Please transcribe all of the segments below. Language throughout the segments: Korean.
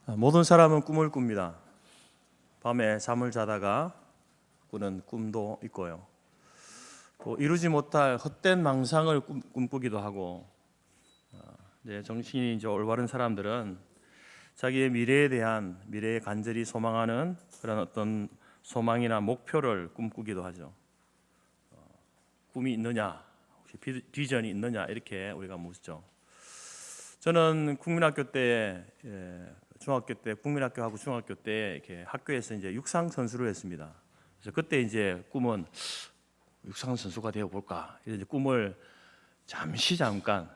모든 사람은 꿈을 꿉니다. 밤에 잠을 자다가 꾸는 꿈도 있고요. 또 이루지 못할 헛된 망상을 꿈꾸기도 하고, 정신이 올바른 사람들은 자기의 미래에 대한 미래에 간절히 소망하는 그런 어떤 소망이나 목표를 꿈꾸기도 하죠. 꿈이 있느냐, 혹시 비전이 있느냐 이렇게 우리가 묻죠. 저는 국민학교 때 중학교 때 국민학교하고 중학교 때 이렇게 학교에서 이제 육상 선수를 했습니다. 그래서 그때 이제 꿈은 육상 선수가 되어 볼까 이런 꿈을 잠깐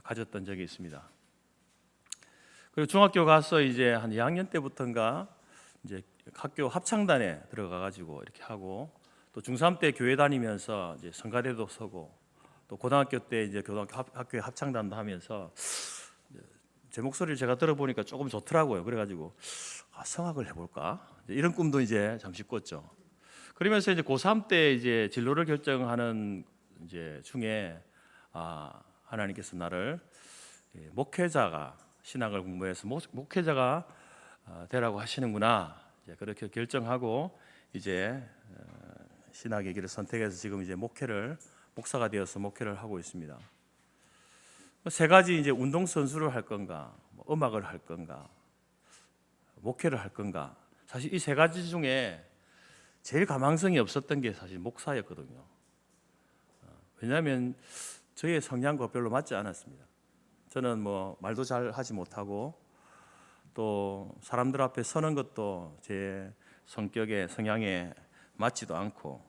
가졌던 적이 있습니다. 그리고 중학교 가서 이제 한 2학년 때부터인가 이제 학교 합창단에 들어가 가지고 이렇게 하고, 또 중3 때 교회 다니면서 이제 성가대도 서고, 또 고등학교 때 이제 학교에 합창단도 하면서 제 목소리를 제가 들어보니까 조금 좋더라고요. 그래가지고 성악을 해볼까 이런 꿈도 이제 잠시 꿨죠. 그러면서 이제 고3 때 이제 진로를 결정하는 이제 중에 하나님께서 나를 목회자가 신학을 공부해서 목회자가 되라고 하시는구나. 이제 그렇게 결정하고 이제 신학의 길을 선택해서 지금 이제 목사가 되어서 목회를 하고 있습니다. 세 가지 이제 운동 선수를 할 건가, 음악을 할 건가, 목회를 할 건가. 사실 이 세 가지 중에 제일 가망성이 없었던 게 사실 목사였거든요. 왜냐하면 저의 성향과 별로 맞지 않았습니다. 저는 말도 잘 하지 못하고, 또 사람들 앞에 서는 것도 제 성격에 성향에 맞지도 않고,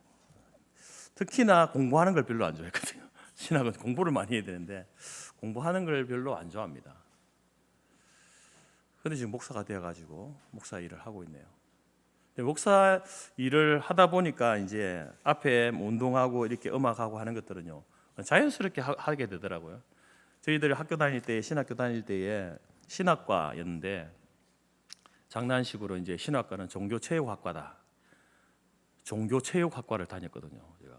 특히나 공부하는 걸 별로 안 좋아했거든요. 신학은 공부를 많이 해야 되는데 공부하는 걸 별로 안 좋아합니다. 그런데 지금 목사가 되어가지고 목사 일을 하고 있네요. 목사 일을 하다 보니까 이제 앞에 운동하고 이렇게 음악하고 하는 것들은요 자연스럽게 하게 되더라고요. 저희들이 학교 다닐 때, 신학교 다닐 때에 신학과였는데, 장난식으로 이제 신학과는 종교체육학과다. 종교체육학과를 다녔거든요. 제가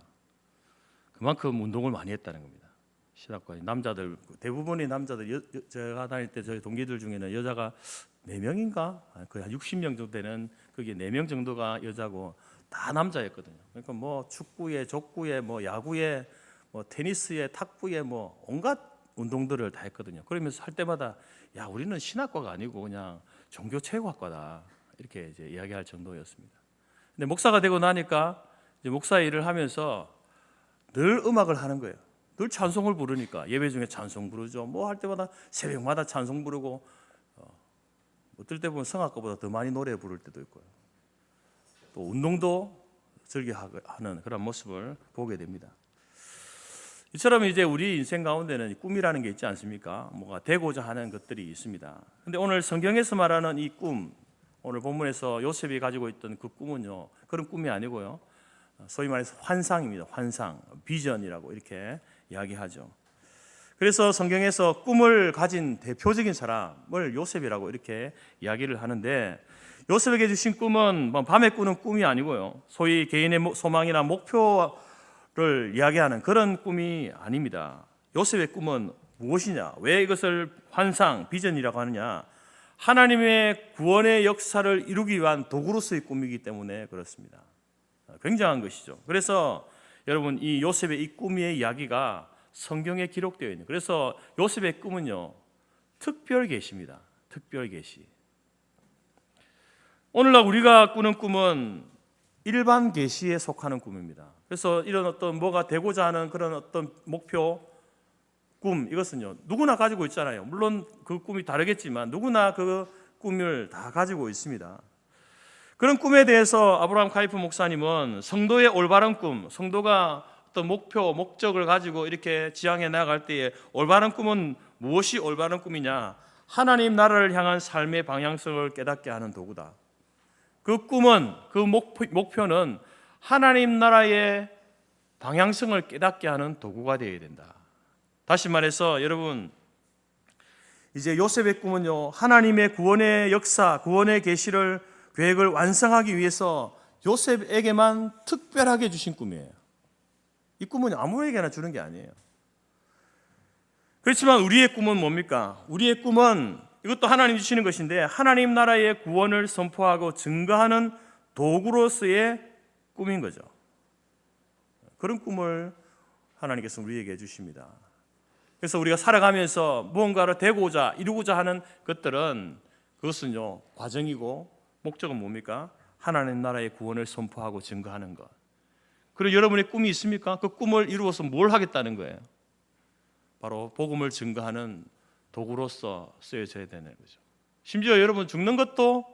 그만큼 운동을 많이 했다는 겁니다. 신학과 남자들 대부분이 남자들, 제가 다닐 때 저희 동기들 중에는 여자가 4명인가 거의 한 60명 정도 되는, 그게 4명 정도가 여자고 다 남자였거든요. 그러니까 축구에, 족구에, 야구에, 테니스에, 탁구에 온갖 운동들을 다 했거든요. 그러면서 할 때마다 야, 우리는 신학과가 아니고 그냥 종교체육학과다 이렇게 이제 이야기할 정도였습니다. 근데 목사가 되고 나니까 이제 목사 일을 하면서 늘 음악을 하는 거예요. 늘 찬송을 부르니까 예배 중에 찬송 부르죠. 할 때마다 새벽마다 찬송 부르고, 어떨 때 보면 성악가보다 더 많이 노래 부를 때도 있고요. 또 운동도 즐겨하는 그런 모습을 보게 됩니다. 이처럼 이제 우리 인생 가운데는 꿈이라는 게 있지 않습니까? 뭐가 되고자 하는 것들이 있습니다. 근데 오늘 성경에서 말하는 이 꿈, 오늘 본문에서 요셉이 가지고 있던 그 꿈은요, 그런 꿈이 아니고요, 소위 말해서 환상입니다. 환상, 비전이라고 이렇게 이야기하죠. 그래서 성경에서 꿈을 가진 대표적인 사람을 요셉이라고 이렇게 이야기를 하는데, 요셉에게 주신 꿈은 밤에 꾸는 꿈이 아니고요, 소위 개인의 소망이나 목표를 이야기하는 그런 꿈이 아닙니다. 요셉의 꿈은 무엇이냐? 왜 이것을 환상, 비전이라고 하느냐? 하나님의 구원의 역사를 이루기 위한 도구로서의 꿈이기 때문에 그렇습니다. 굉장한 것이죠. 그래서 여러분, 이 요셉의 이 꿈의 이야기가 성경에 기록되어 있는, 그래서 요셉의 꿈은요 특별 계시입니다. 특별 계시. 오늘날 우리가 꾸는 꿈은 일반 계시에 속하는 꿈입니다. 그래서 이런 어떤 뭐가 되고자 하는 그런 어떤 목표, 꿈, 이것은요 누구나 가지고 있잖아요. 물론 그 꿈이 다르겠지만 누구나 그 꿈을 다 가지고 있습니다. 그런 꿈에 대해서 아브라함 카이프 목사님은 성도의 올바른 꿈, 성도가 어떤 목표, 목적을 가지고 이렇게 지향해 나갈 때에 올바른 꿈은 무엇이 올바른 꿈이냐? 하나님 나라를 향한 삶의 방향성을 깨닫게 하는 도구다. 그 꿈은, 그 목표는 하나님 나라의 방향성을 깨닫게 하는 도구가 되어야 된다. 다시 말해서 여러분, 이제 요셉의 꿈은요 하나님의 구원의 역사, 구원의 계시를 계획을 완성하기 위해서 요셉에게만 특별하게 주신 꿈이에요. 이 꿈은 아무에게나 주는 게 아니에요. 그렇지만 우리의 꿈은 뭡니까? 우리의 꿈은 이것도 하나님 주시는 것인데 하나님 나라의 구원을 선포하고 증거하는 도구로서의 꿈인 거죠. 그런 꿈을 하나님께서 우리에게 주십니다. 그래서 우리가 살아가면서 무언가를 되고자 이루고자 하는 것들은 그것은요 과정이고 목적은 뭡니까? 하나님 나라의 구원을 선포하고 증거하는 것. 그리고 여러분의 꿈이 있습니까? 그 꿈을 이루어서 뭘 하겠다는 거예요? 바로 복음을 증거하는 도구로서 쓰여져야 되는 거죠. 심지어 여러분 죽는 것도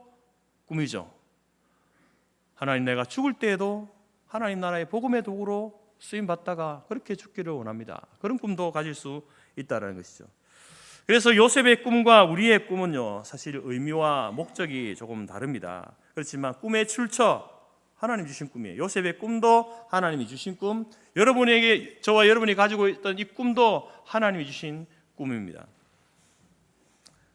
꿈이죠. 하나님 내가 죽을 때에도 하나님 나라의 복음의 도구로 쓰임 받다가 그렇게 죽기를 원합니다. 그런 꿈도 가질 수 있다는 것이죠. 그래서 요셉의 꿈과 우리의 꿈은요 사실 의미와 목적이 조금 다릅니다. 그렇지만 꿈의 출처 하나님 주신 꿈이에요. 요셉의 꿈도 하나님이 주신 꿈, 여러분에게 저와 여러분이 가지고 있던 이 꿈도 하나님이 주신 꿈입니다.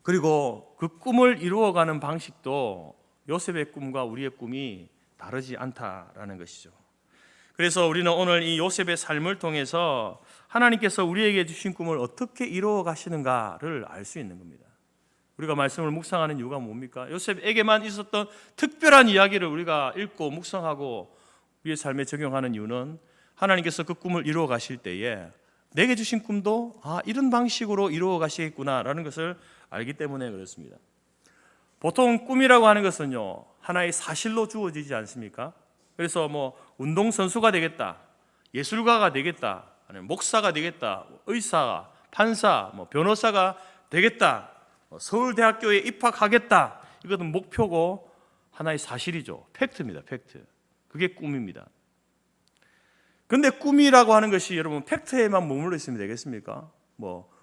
그리고 그 꿈을 이루어가는 방식도 요셉의 꿈과 우리의 꿈이 다르지 않다라는 것이죠. 그래서 우리는 오늘 이 요셉의 삶을 통해서 하나님께서 우리에게 주신 꿈을 어떻게 이루어 가시는가를 알 수 있는 겁니다. 우리가 말씀을 묵상하는 이유가 뭡니까? 요셉에게만 있었던 특별한 이야기를 우리가 읽고 묵상하고 우리의 삶에 적용하는 이유는 하나님께서 그 꿈을 이루어 가실 때에 내게 주신 꿈도 이런 방식으로 이루어 가시겠구나라는 것을 알기 때문에 그렇습니다. 보통 꿈이라고 하는 것은요 하나의 사실로 주어지지 않습니까? 그래서 운동선수가 되겠다, 예술가가 되겠다, 아니면 목사가 되겠다, 의사, 판사, 변호사가 되겠다, 서울대학교에 입학하겠다, 이것은 목표고 하나의 사실이죠. 팩트입니다. 팩트. 그게 꿈입니다. 그런데 꿈이라고 하는 것이 여러분 팩트에만 머물러 있으면 되겠습니까?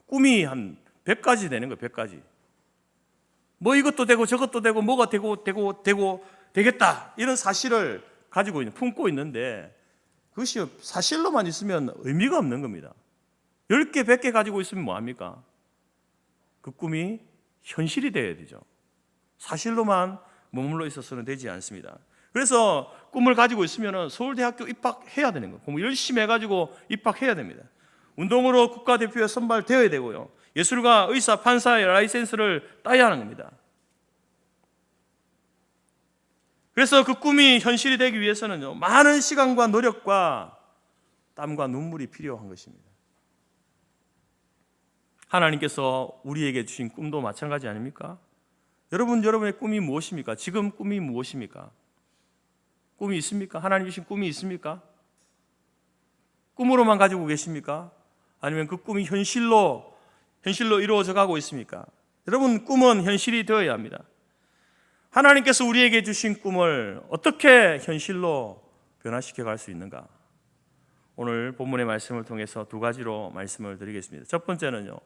꿈이 한 100가지 되는 거예요. 100가지. 이것도 되고 저것도 되고 뭐가 되고 되겠다, 이런 사실을 가지고 품고 있는데 그것이 사실로만 있으면 의미가 없는 겁니다. 10개, 100개 가지고 있으면 뭐합니까? 그 꿈이 현실이 되어야 되죠. 사실로만 머물러 있어서는 되지 않습니다. 그래서 꿈을 가지고 있으면 서울대학교 입학해야 되는 거예요. 공부 열심히 해가지고 입학해야 됩니다. 운동으로 국가대표에 선발되어야 되고요. 예술가, 의사, 판사의 라이센스를 따야 하는 겁니다. 그래서 그 꿈이 현실이 되기 위해서는요 많은 시간과 노력과 땀과 눈물이 필요한 것입니다. 하나님께서 우리에게 주신 꿈도 마찬가지 아닙니까? 여러분의 꿈이 무엇입니까? 지금 꿈이 무엇입니까? 꿈이 있습니까? 하나님 주신 꿈이 있습니까? 꿈으로만 가지고 계십니까? 아니면 그 꿈이 현실로 이루어져 가고 있습니까? 여러분 꿈은 현실이 되어야 합니다. 하나님께서 우리에게 주신 꿈을 어떻게 현실로 변화시켜 갈 수 있는가? 오늘 본문의 말씀을 통해서 두 가지로 말씀을 드리겠습니다. 첫 번째는요,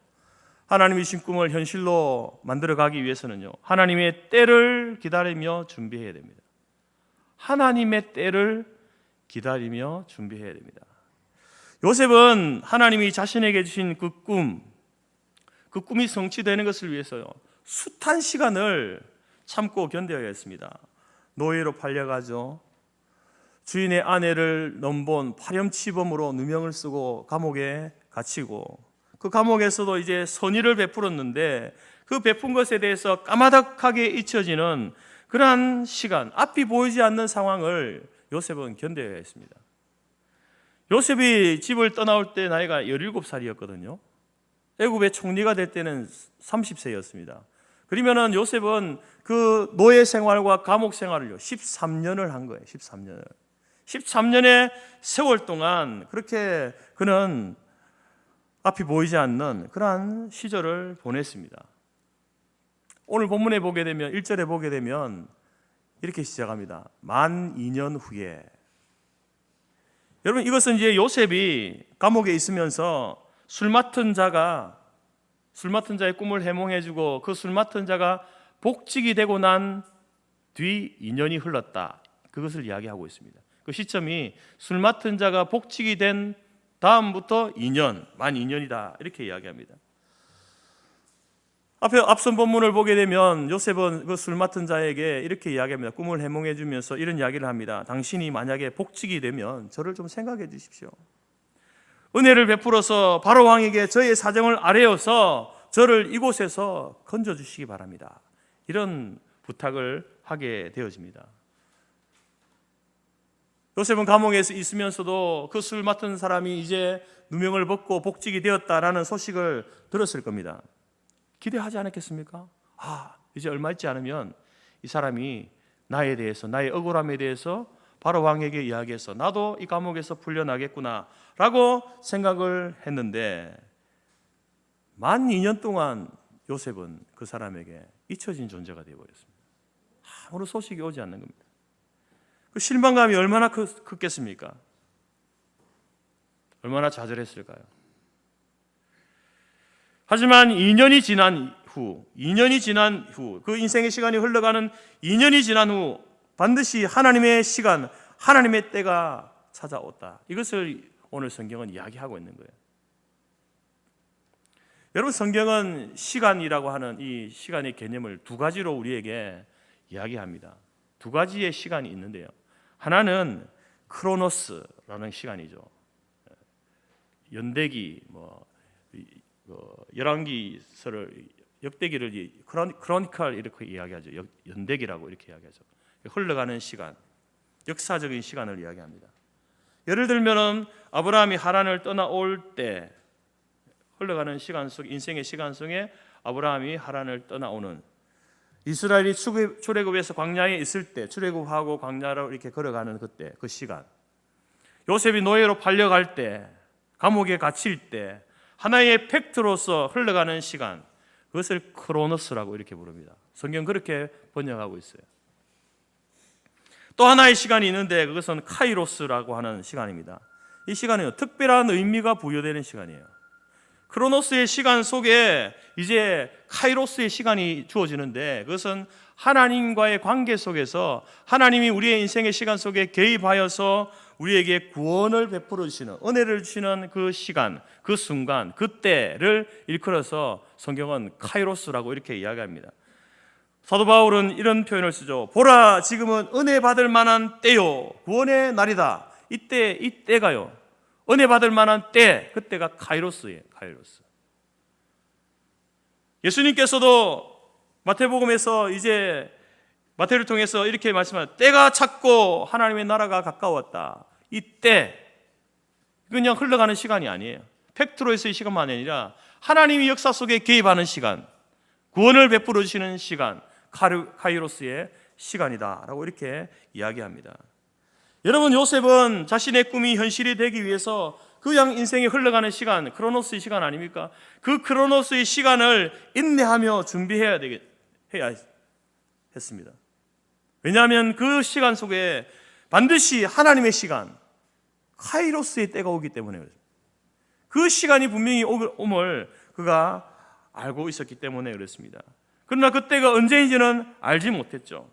하나님이 주신 꿈을 현실로 만들어 가기 위해서는요 하나님의 때를 기다리며 준비해야 됩니다. 하나님의 때를 기다리며 준비해야 됩니다. 요셉은 하나님이 자신에게 주신 그 꿈이 성취되는 것을 위해서요 숱한 시간을 참고 견뎌야 했습니다. 노예로 팔려가죠. 주인의 아내를 넘본 파렴치범으로 누명을 쓰고 감옥에 갇히고, 그 감옥에서도 이제 선의를 베풀었는데 그 베푼 것에 대해서 까마득하게 잊혀지는 그러한 시간, 앞이 보이지 않는 상황을 요셉은 견뎌야 했습니다. 요셉이 집을 떠나올 때 나이가 17살이었거든요. 애굽의 총리가 될 때는 30세였습니다. 그러면은 요셉은 그 노예 생활과 감옥 생활을요 13년을 한 거예요. 13년의 세월 동안 그렇게 그는 앞이 보이지 않는 그러한 시절을 보냈습니다. 오늘 본문에 보게 되면 1절에 보게 되면 이렇게 시작합니다. 만 2년 후에. 여러분 이것은 이제 요셉이 감옥에 있으면서 술 맡은 자의 꿈을 해몽해주고 그 술 맡은 자가 복직이 되고 난 뒤 2년이 흘렀다, 그것을 이야기하고 있습니다. 그 시점이 술 맡은 자가 복직이 된 다음부터 2년, 만 2년이다 이렇게 이야기합니다. 앞선 본문을 보게 되면 요셉은 그 술 맡은 자에게 이렇게 이야기합니다. 꿈을 해몽해 주면서 이런 이야기를 합니다. 당신이 만약에 복직이 되면 저를 좀 생각해 주십시오. 은혜를 베풀어서 바로 왕에게 저의 사정을 아뢰어서 저를 이곳에서 건져주시기 바랍니다. 이런 부탁을 하게 되어집니다. 요셉은 감옥에 있으면서도 그 술 맡은 사람이 이제 누명을 벗고 복직이 되었다라는 소식을 들었을 겁니다. 기대하지 않았겠습니까? 이제 얼마 있지 않으면 이 사람이 나에 대해서, 나의 억울함에 대해서 바로 왕에게 이야기해서 나도 이 감옥에서 풀려나겠구나 라고 생각을 했는데, 만 2년 동안 요셉은 그 사람에게 잊혀진 존재가 되어버렸습니다. 아무런 소식이 오지 않는 겁니다. 그 실망감이 얼마나 컸겠습니까? 얼마나 좌절했을까요? 하지만 2년이 지난 후, 그 인생의 시간이 흘러가는 2년이 지난 후 반드시 하나님의 시간, 하나님의 때가 찾아왔다. 이것을 오늘 성경은 이야기하고 있는 거예요. 여러분, 성경은 시간이라고 하는 이 시간의 개념을 두 가지로 우리에게 이야기합니다. 두 가지의 시간이 있는데요. 하나는 크로노스라는 시간이죠. 연대기, 열왕기서를 역대기를 크로니컬 이렇게 이야기하죠. 연대기라고 이렇게 이야기하죠. 흘러가는 시간, 역사적인 시간을 이야기합니다. 예를 들면은 아브라함이 하란을 떠나올 때 흘러가는 시간 속, 인생의 시간 속에 아브라함이 하란을 떠나오는, 이스라엘이 출애굽에서 광야에 있을 때, 출애굽하고 광야로 이렇게 걸어가는 그때, 그 시간, 요셉이 노예로 팔려갈 때, 감옥에 갇힐 때 하나의 팩트로서 흘러가는 시간, 그것을 크로노스라고 이렇게 부릅니다. 성경 그렇게 번역하고 있어요. 또 하나의 시간이 있는데 그것은 카이로스라고 하는 시간입니다. 이 시간은 특별한 의미가 부여되는 시간이에요. 크로노스의 시간 속에 이제 카이로스의 시간이 주어지는데, 그것은 하나님과의 관계 속에서 하나님이 우리의 인생의 시간 속에 개입하여서 우리에게 구원을 베풀어 주시는, 은혜를 주시는 그 시간, 그 순간, 그때를 일컬어서 성경은 카이로스라고 이렇게 이야기합니다. 사도 바울은 이런 표현을 쓰죠. 보라, 지금은 은혜 받을 만한 때요, 구원의 날이다. 이때가요, 은혜 받을 만한 때, 그때가 카이로스예요. 카이로스. 예수님께서도 마태복음에서 이제 마태를 통해서 이렇게 말씀하셨다. 때가 찼고 하나님의 나라가 가까웠다. 이때, 그냥 흘러가는 시간이 아니에요. 팩트로에서의 시간만 아니라 하나님이 역사 속에 개입하는 시간, 구원을 베풀어 주시는 시간, 카이로스의 시간이다라고 이렇게 이야기합니다. 여러분, 요셉은 자신의 꿈이 현실이 되기 위해서 그 인생에 흘러가는 시간, 크로노스의 시간 아닙니까? 그 크로노스의 시간을 인내하며 준비해야 해야 했습니다. 왜냐하면 그 시간 속에 반드시 하나님의 시간, 카이로스의 때가 오기 때문에 그렇습니다. 그 시간이 분명히 옴을 그가 알고 있었기 때문에 그렇습니다. 그러나 그때가 언제인지는 알지 못했죠.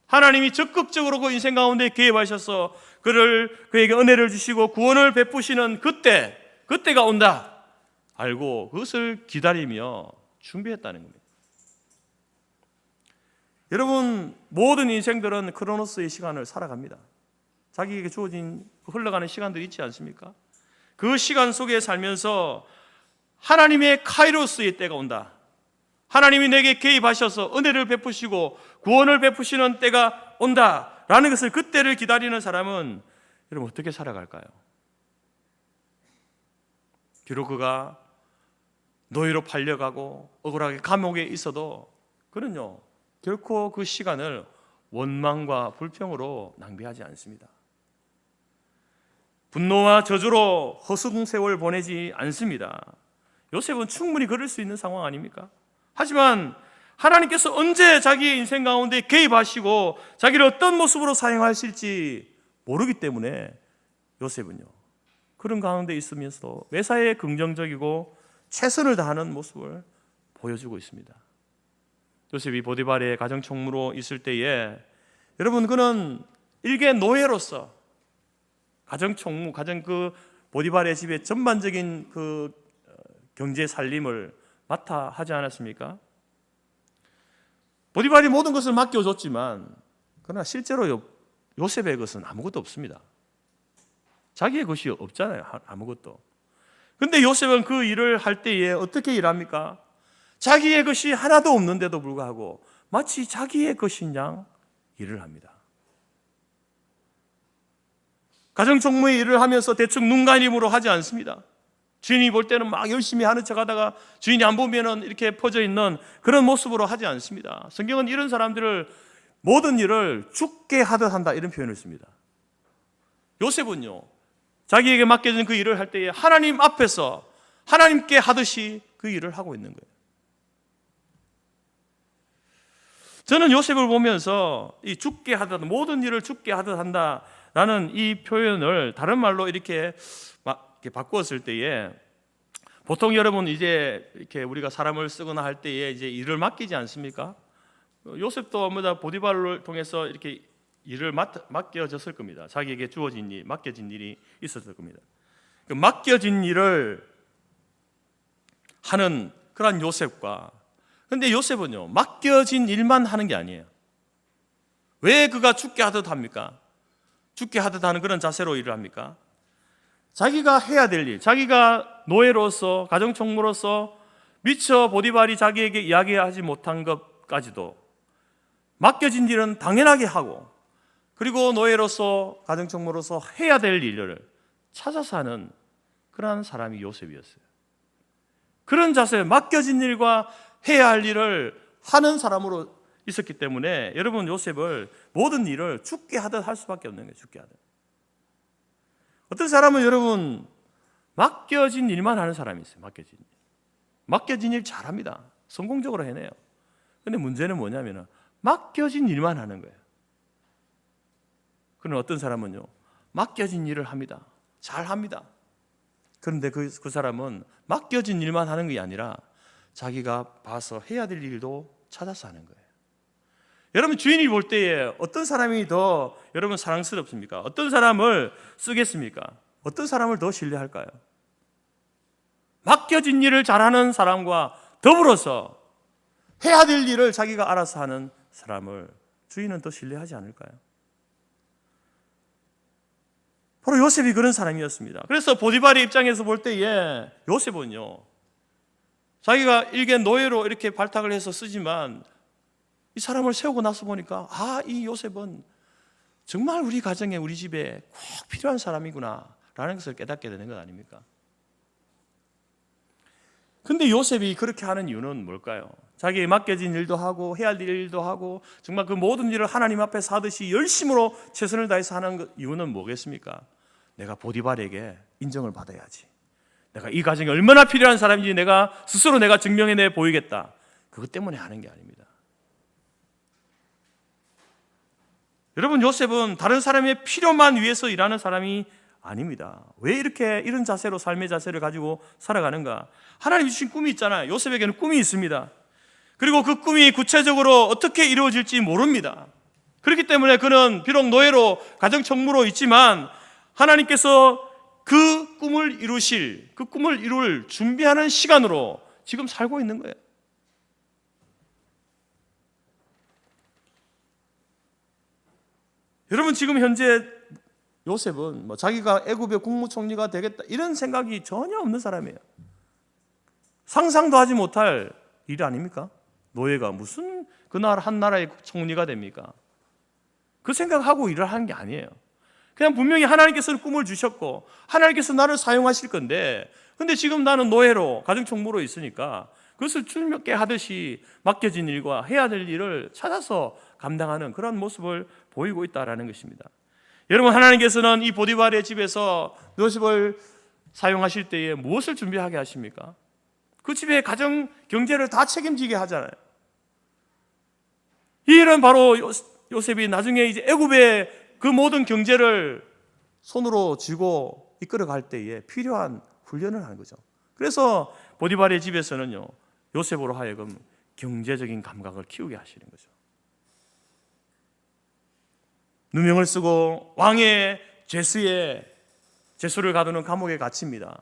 하나님이 적극적으로 그 인생 가운데 개입하셔서 그에게 은혜를 주시고 구원을 베푸시는 그때가 온다 알고 그것을 기다리며 준비했다는 겁니다. 여러분, 모든 인생들은 크로노스의 시간을 살아갑니다. 자기에게 주어진 흘러가는 시간들이 있지 않습니까? 그 시간 속에 살면서 하나님의 카이로스의 때가 온다, 하나님이 내게 개입하셔서 은혜를 베푸시고 구원을 베푸시는 때가 온다라는 것을, 그때를 기다리는 사람은 여러분 어떻게 살아갈까요? 비록 그가 노예로 팔려가고 억울하게 감옥에 있어도 그는요 결코 그 시간을 원망과 불평으로 낭비하지 않습니다. 분노와 저주로 허송세월 보내지 않습니다. 요셉은 충분히 그럴 수 있는 상황 아닙니까? 하지만 하나님께서 언제 자기의 인생 가운데 개입하시고 자기를 어떤 모습으로 사용하실지 모르기 때문에 요셉은요 그런 가운데 있으면서도 매사에 긍정적이고 최선을 다하는 모습을 보여주고 있습니다. 요셉이 보디발의 가정총무로 있을 때에 여러분 그는 일개 노예로서 가정총무, 그 보디발의 집의 전반적인 그 경제 살림을 맡아 하지 않았습니까? 보디발이 모든 것을 맡겨줬지만 그러나 실제로 요셉의 것은 아무것도 없습니다. 자기의 것이 없잖아요. 아무것도. 근데 요셉은 그 일을 할 때에 어떻게 일합니까? 자기의 것이 하나도 없는데도 불구하고 마치 자기의 것인 양 일을 합니다. 가정총무의 일을 하면서 대충 눈가림으로 하지 않습니다. 주인이 볼 때는 막 열심히 하는 척 하다가 주인이 안 보면은 이렇게 퍼져 있는 그런 모습으로 하지 않습니다. 성경은 이런 사람들을 모든 일을 죽게 하듯 한다 이런 표현을 씁니다. 요셉은요, 자기에게 맡겨진 그 일을 할 때에 하나님 앞에서 하나님께 하듯이 그 일을 하고 있는 거예요. 저는 요셉을 보면서 이 죽게 하듯, 모든 일을 죽게 하듯 한다라는 이 표현을 다른 말로 이렇게 바꾸었을 때에, 보통 여러분 이제 이렇게 우리가 사람을 쓰거나 할 때에 이제 일을 맡기지 않습니까? 요셉도 보디발을 통해서 이렇게 일을 맡겨졌을 겁니다. 자기에게 주어진 일, 맡겨진 일이 있었을 겁니다. 그 맡겨진 일을 하는 그런 요셉과, 근데 요셉은요, 맡겨진 일만 하는 게 아니에요. 왜 그가 죽게 하듯 합니까? 죽게 하듯 하는 그런 자세로 일을 합니까? 자기가 해야 될 일, 자기가 노예로서, 가정총무로서 미처 보디발이 자기에게 이야기하지 못한 것까지도 맡겨진 일은 당연하게 하고, 그리고 노예로서, 가정총무로서 해야 될 일을 찾아서 하는 그런 사람이 요셉이었어요. 그런 자세, 맡겨진 일과 해야 할 일을 하는 사람으로 있었기 때문에 여러분, 요셉을 모든 일을 죽게 하듯 할 수밖에 없는 거예요. 죽게 하듯. 어떤 사람은 여러분 맡겨진 일만 하는 사람이 있어요. 맡겨진 일 잘합니다. 성공적으로 해내요. 근데 문제는 뭐냐면 맡겨진 일만 하는 거예요. 그런 어떤 사람은요, 맡겨진 일을 합니다. 잘합니다. 그런데 그 사람은 맡겨진 일만 하는 게 아니라 자기가 봐서 해야 될 일도 찾아서 하는 거예요. 여러분, 주인이 볼 때에 어떤 사람이 더 여러분 사랑스럽습니까? 어떤 사람을 쓰겠습니까? 어떤 사람을 더 신뢰할까요? 맡겨진 일을 잘하는 사람과 더불어서 해야 될 일을 자기가 알아서 하는 사람을 주인은 더 신뢰하지 않을까요? 바로 요셉이 그런 사람이었습니다. 그래서 보디발의 입장에서 볼 때에 요셉은요, 자기가 일개 노예로 이렇게 발탁을 해서 쓰지만 이 사람을 세우고 나서 보니까 이 요셉은 정말 우리 가정에, 우리 집에 꼭 필요한 사람이구나 라는 것을 깨닫게 되는 것 아닙니까? 근데 요셉이 그렇게 하는 이유는 뭘까요? 자기에 맡겨진 일도 하고 해야 할 일도 하고 정말 그 모든 일을 하나님 앞에서 하듯이 열심으로 최선을 다해서 하는 이유는 뭐겠습니까? 내가 보디발에게 인정을 받아야지, 내가 이 가정에 얼마나 필요한 사람인지 내가 스스로 내가 증명해내 보이겠다, 그것 때문에 하는 게 아닙니다. 여러분, 요셉은 다른 사람의 필요만 위해서 일하는 사람이 아닙니다. 왜 이렇게 이런 자세로, 삶의 자세를 가지고 살아가는가? 하나님이 주신 꿈이 있잖아요. 요셉에게는 꿈이 있습니다. 그리고 그 꿈이 구체적으로 어떻게 이루어질지 모릅니다. 그렇기 때문에 그는 비록 노예로, 가정총무로 있지만 하나님께서 그 꿈을 이룰 준비하는 시간으로 지금 살고 있는 거예요. 여러분, 지금 현재 요셉은 자기가 애굽의 국무총리가 되겠다 이런 생각이 전혀 없는 사람이에요. 상상도 하지 못할 일 아닙니까? 노예가 무슨 그날 한 나라의 총리가 됩니까? 그 생각하고 일을 하는 게 아니에요. 그냥 분명히 하나님께서는 꿈을 주셨고 하나님께서 나를 사용하실 건데, 근데 지금 나는 노예로, 가정총무로 있으니까 그것을 줄넘게 하듯이 맡겨진 일과 해야 될 일을 찾아서 감당하는 그런 모습을 보이고 있다라는 것입니다. 여러분, 하나님께서는 이 보디발의 집에서 요셉을 사용하실 때에 무엇을 준비하게 하십니까? 그 집의 가정 경제를 다 책임지게 하잖아요. 이 일은 바로 요셉이 나중에 이제 애굽의 그 모든 경제를 손으로 쥐고 이끌어갈 때에 필요한 훈련을 하는 거죠. 그래서 보디발의 집에서는요, 요셉으로 하여금 경제적인 감각을 키우게 하시는 거죠. 누명을 쓰고 왕의 죄수를 가두는 감옥에 갇힙니다.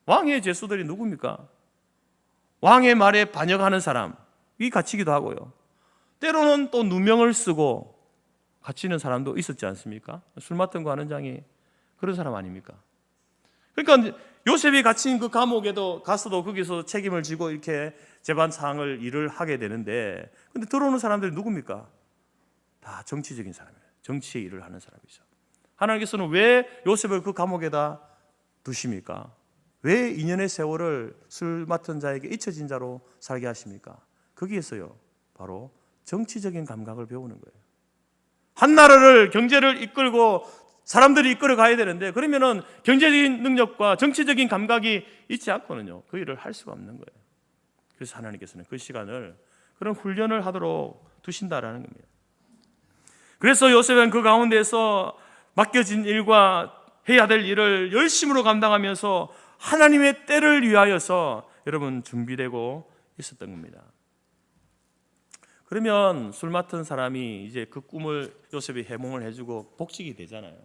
왕의 죄수들이 누굽니까? 왕의 말에 반역하는 사람이 갇히기도 하고요, 때로는 또 누명을 쓰고 갇히는 사람도 있었지 않습니까? 술 맡은 거 하는 장이 그런 사람 아닙니까? 그러니까 요셉이 갇힌 그 감옥에도 가서도 거기서 책임을 지고 이렇게 재반 사항을 일을 하게 되는데, 근데 들어오는 사람들이 누굽니까? 다 정치적인 사람이에요. 정치의 일을 하는 사람이죠. 하나님께서는 왜 요셉을 그 감옥에다 두십니까? 왜 2년의 세월을 술 맡은 자에게 잊혀진 자로 살게 하십니까? 거기에서요, 바로 정치적인 감각을 배우는 거예요. 한 나라를, 경제를 이끌고 사람들이 이끌어 가야 되는데, 그러면은 경제적인 능력과 정치적인 감각이 있지 않고는요, 그 일을 할 수가 없는 거예요. 그래서 하나님께서는 그 시간을 그런 훈련을 하도록 두신다라는 겁니다. 그래서 요셉은 그 가운데서 맡겨진 일과 해야 될 일을 열심으로 감당하면서 하나님의 때를 위하여서 여러분 준비되고 있었던 겁니다. 그러면 술 맡은 사람이 이제 그 꿈을 요셉이 해몽을 해주고 복직이 되잖아요.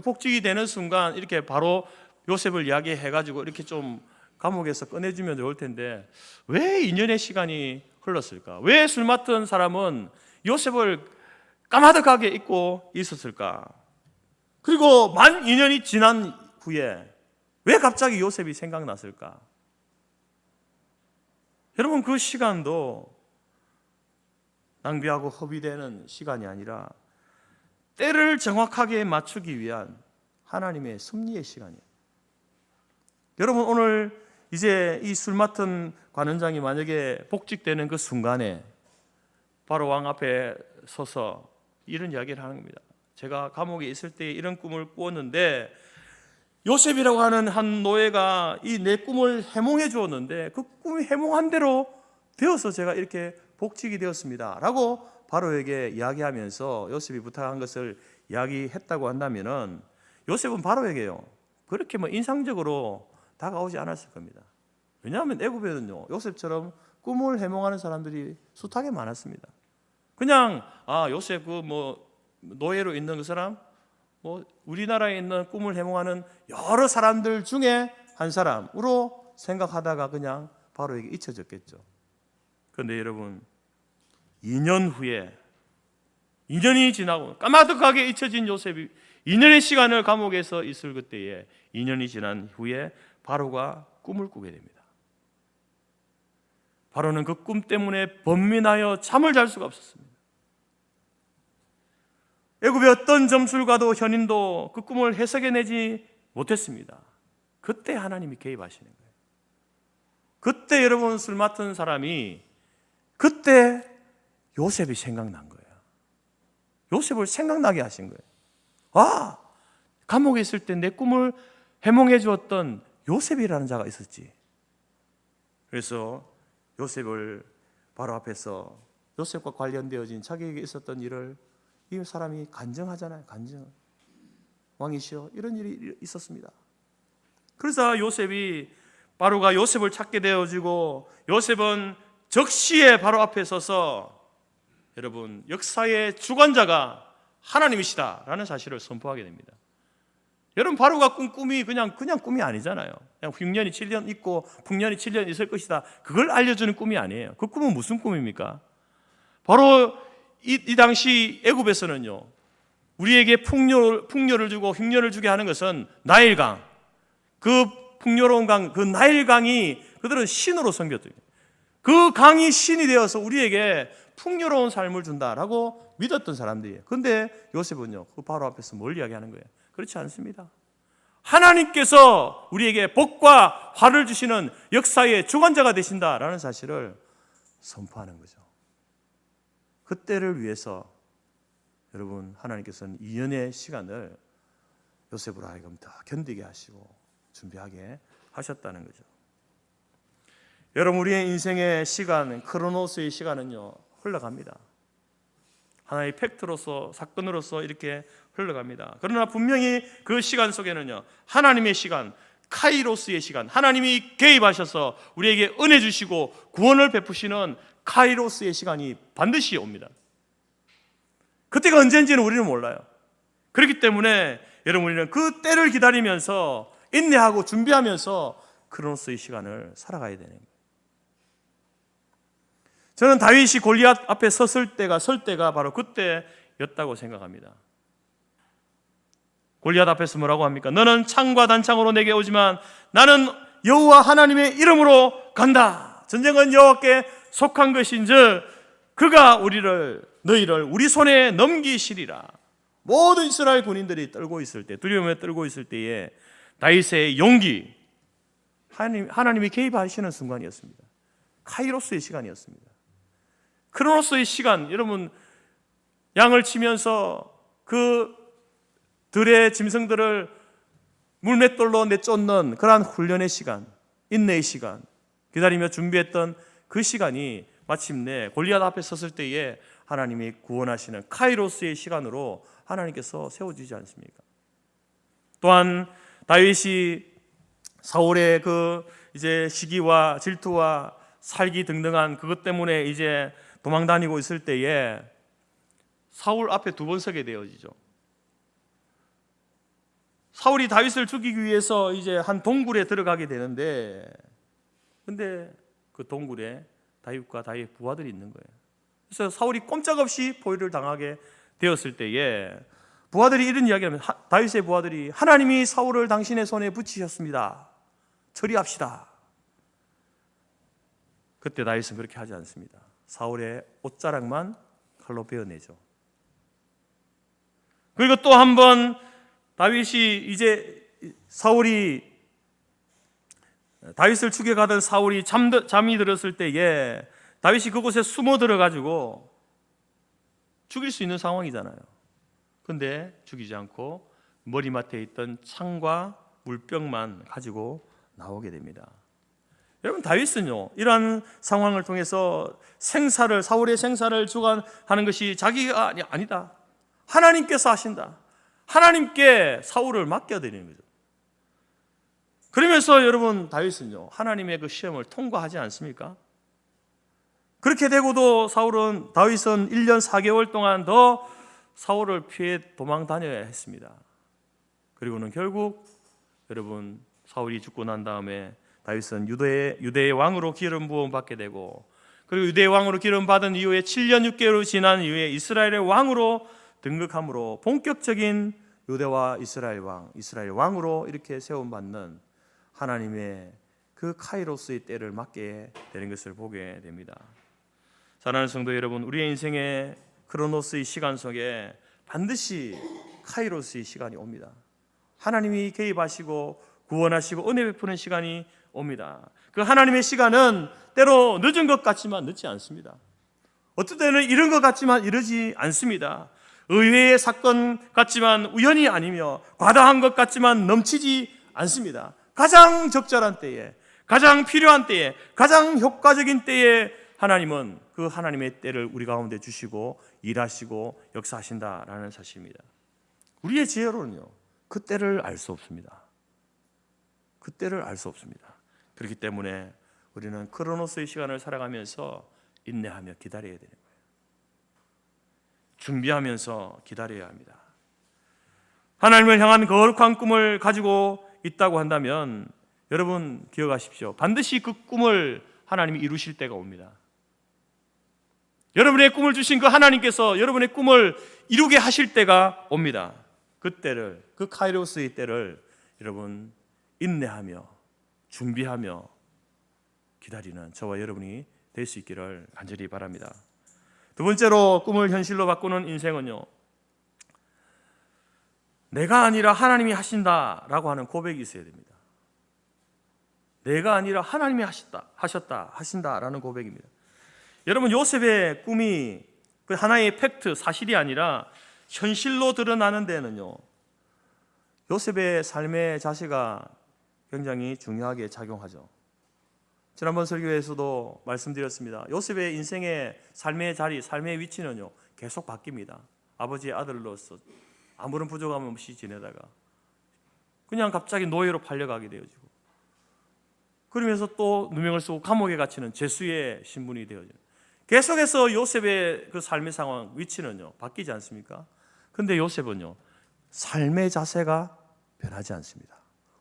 복직이 되는 순간 이렇게 바로 요셉을 이야기해가지고 이렇게 좀 감옥에서 꺼내주면 좋을 텐데, 왜 2년의 시간이 흘렀을까? 왜 술 맡은 사람은 요셉을 까마득하게 잊고 있었을까? 그리고 만 2년이 지난 후에 왜 갑자기 요셉이 생각났을까? 여러분, 그 시간도 낭비하고 허비되는 시간이 아니라 때를 정확하게 맞추기 위한 하나님의 섭리의 시간이에요. 여러분, 오늘 이제 이 술 맡은 관원장이 만약에 복직되는 그 순간에 바로 왕 앞에 서서 이런 이야기를 하는 겁니다. 제가 감옥에 있을 때 이런 꿈을 꾸었는데 요셉이라고 하는 한 노예가 이 내 꿈을 해몽해 주었는데 그 꿈이 해몽한 대로 되어서 제가 이렇게 복직이 되었습니다 라고 바로에게 이야기하면서 요셉이 부탁한 것을 이야기했다고 한다면은, 요셉은 바로에게요 그렇게 인상적으로 다가오지 않았을 겁니다. 왜냐하면 애굽에는요 요셉처럼 꿈을 해몽하는 사람들이 숱하게 많았습니다. 그냥 요셉 노예로 있는 그 사람, 우리나라에 있는 꿈을 해몽하는 여러 사람들 중에 한 사람으로 생각하다가 그냥 바로에게 잊혀졌겠죠. 그런데 여러분, 2년 후에 2년이 지나고 까마득하게 잊혀진 요셉이 2년의 시간을 감옥에서 있을 그때에 2년이 지난 후에 바로가 꿈을 꾸게 됩니다. 바로는 그 꿈 때문에 번민하여 잠을 잘 수가 없었습니다. 애굽의 어떤 점술가도 현인도 그 꿈을 해석해내지 못했습니다. 그때 하나님이 개입하시는 거예요. 그때 여러분, 술 맡은 사람이 그때 요셉이 생각난 거예요. 요셉을 생각나게 하신 거예요. 감옥에 있을 때 내 꿈을 해몽해 주었던 요셉이라는 자가 있었지. 그래서 요셉을 바로 앞에서 요셉과 관련되어진 자기에게 있었던 일을 이 사람이 간증하잖아요. 간증. 왕이시여, 이런 일이 있었습니다. 그래서 바로가 요셉을 찾게 되어지고, 요셉은 적시에 바로 앞에 서서 여러분, 역사의 주관자가 하나님이시다라는 사실을 선포하게 됩니다. 여러분, 바로가 꾼 꿈이 그냥 꿈이 아니잖아요. 그냥 흉년이 7년 있고 풍년이 7년 있을 것이다, 그걸 알려주는 꿈이 아니에요. 그 꿈은 무슨 꿈입니까? 바로 이 당시 애굽에서는요, 우리에게 풍요를 주고 흉년을 주게 하는 것은 나일강, 그 풍요로운 강, 그 나일강이 그들은 신으로 섬겼대요. 그 강이 신이 되어서 우리에게 풍요로운 삶을 준다라고 믿었던 사람들이에요. 그런데 요셉은요, 그 바로 앞에서 뭘 이야기하는 거예요? 그렇지 않습니다. 하나님께서 우리에게 복과 화를 주시는 역사의 주관자가 되신다라는 사실을 선포하는 거죠. 그때를 위해서 여러분, 하나님께서는 2년의 시간을 요셉으로 하여금 더 견디게 하시고 준비하게 하셨다는 거죠. 여러분, 우리의 인생의 시간, 크로노스의 시간은요 흘러갑니다. 하나의 팩트로서, 사건으로서 이렇게 흘러갑니다. 그러나 분명히 그 시간 속에는요, 하나님의 시간, 카이로스의 시간, 하나님이 개입하셔서 우리에게 은혜 주시고 구원을 베푸시는 카이로스의 시간이 반드시 옵니다. 그때가 언제인지는 우리는 몰라요. 그렇기 때문에 여러분, 우리는 그 때를 기다리면서 인내하고 준비하면서 크로노스의 시간을 살아가야 되는 거예요. 저는 다윗이 골리앗 앞에 설 때가 바로 그때였다고 생각합니다. 골리앗 앞에서 뭐라고 합니까? 너는 창과 단창으로 내게 오지만 나는 여호와 하나님의 이름으로 간다. 전쟁은 여호와께 속한 것인즉 그가 너희를 우리 손에 넘기시리라. 모든 이스라엘 군인들이 떨고 있을 때, 두려움에 떨고 있을 때에 다윗의 용기, 하나님이 개입하시는 순간이었습니다. 카이로스의 시간이었습니다. 크로노스의 시간, 여러분 양을 치면서 그 들의 짐승들을 물맷돌로 내쫓는 그러한 훈련의 시간, 인내의 시간, 기다리며 준비했던 그 시간이 마침내 골리앗 앞에 섰을 때에 하나님이 구원하시는 카이로스의 시간으로 하나님께서 세워지지 않습니까? 또한 다윗이 사울의 그 이제 시기와 질투와 살기 등등한 그것 때문에 이제 도망 다니고 있을 때에 사울 앞에 두 번 서게 되어지죠. 사울이 다윗을 죽이기 위해서 이제 한 동굴에 들어가게 되는데, 근데 그 동굴에 다윗과 다윗 부하들이 있는 거예요. 그래서 사울이 꼼짝없이 포위를 당하게 되었을 때에 부하들이 이런 이야기를 하면, 다윗의 부하들이 하나님이 사울을 당신의 손에 붙이셨습니다. 처리합시다. 그때 다윗은 그렇게 하지 않습니다. 사울의 옷자락만 칼로 베어내죠. 그리고 또 한 번 다윗이 이제 다윗을 죽여가던 사울이 잠이 들었을 때에 다윗이 그곳에 숨어 들어가지고 죽일 수 있는 상황이잖아요. 그런데 죽이지 않고 머리맡에 있던 창과 물병만 가지고 나오게 됩니다. 여러분, 다윗은요, 이러한 상황을 통해서 사울의 생사를 주관하는 것이 자기가 아니다. 하나님께서 하신다. 하나님께 사울을 맡겨드리는 거죠. 그러면서 여러분, 다윗은요, 하나님의 그 시험을 통과하지 않습니까? 그렇게 되고도 다윗은 1년 4개월 동안 더 사울을 피해 도망 다녀야 했습니다. 그리고는 결국 여러분, 사울이 죽고 난 다음에 다윗은 유대의 왕으로 기름 부음 받게 되고, 그리고 유대의 왕으로 기름 받은 이후에 7년 6개월이 지난 이후에 이스라엘의 왕으로 등극함으로 본격적인 유대와 이스라엘 왕으로 이렇게 세움받는 하나님의 그 카이로스의 때를 맞게 되는 것을 보게 됩니다. 사랑하는 성도 여러분, 우리의 인생의 크로노스의 시간 속에 반드시 카이로스의 시간이 옵니다. 하나님이 개입하시고 구원하시고 은혜 베푸는 시간이 옵니다. 그 하나님의 시간은 때로 늦은 것 같지만 늦지 않습니다. 어떤 때는 이른 것 같지만 이르지 않습니다. 의외의 사건 같지만 우연이 아니며 과다한 것 같지만 넘치지 않습니다. 가장 적절한 때에, 가장 필요한 때에, 가장 효과적인 때에 하나님은 그 하나님의 때를 우리 가운데 주시고 일하시고 역사하신다라는 사실입니다. 우리의 지혜로는요, 그 때를 알 수 없습니다. 그 때를 알 수 없습니다. 그렇기 때문에 우리는 크로노스의 시간을 살아가면서 인내하며 기다려야 되는 거예요. 준비하면서 기다려야 합니다. 하나님을 향한 거룩한 꿈을 가지고 있다고 한다면 여러분 기억하십시오. 반드시 그 꿈을 하나님이 이루실 때가 옵니다. 여러분의 꿈을 주신 그 하나님께서 여러분의 꿈을 이루게 하실 때가 옵니다. 그 때를, 그 카이로스의 때를 여러분 인내하며 준비하며 기다리는 저와 여러분이 될 수 있기를 간절히 바랍니다. 두 번째로 꿈을 현실로 바꾸는 인생은요, 내가 아니라 하나님이 하신다라고 하는 고백이 있어야 됩니다. 내가 아니라 하나님이 하신다라는 고백입니다. 여러분, 요셉의 꿈이 그 하나의 팩트, 사실이 아니라 현실로 드러나는 데는요, 요셉의 삶의 자세가 굉장히 중요하게 작용하죠. 지난번 설교에서도 말씀드렸습니다. 요셉의 인생의 삶의 자리, 삶의 위치는요, 계속 바뀝니다. 아버지의 아들로서 아무런 부족함 없이 지내다가 그냥 갑자기 노예로 팔려가게 되어지고, 그러면서 또 누명을 쓰고 감옥에 갇히는 죄수의 신분이 되어져요. 계속해서 요셉의 그 삶의 상황, 위치는요, 바뀌지 않습니까? 그런데 요셉은요, 삶의 자세가 변하지 않습니다.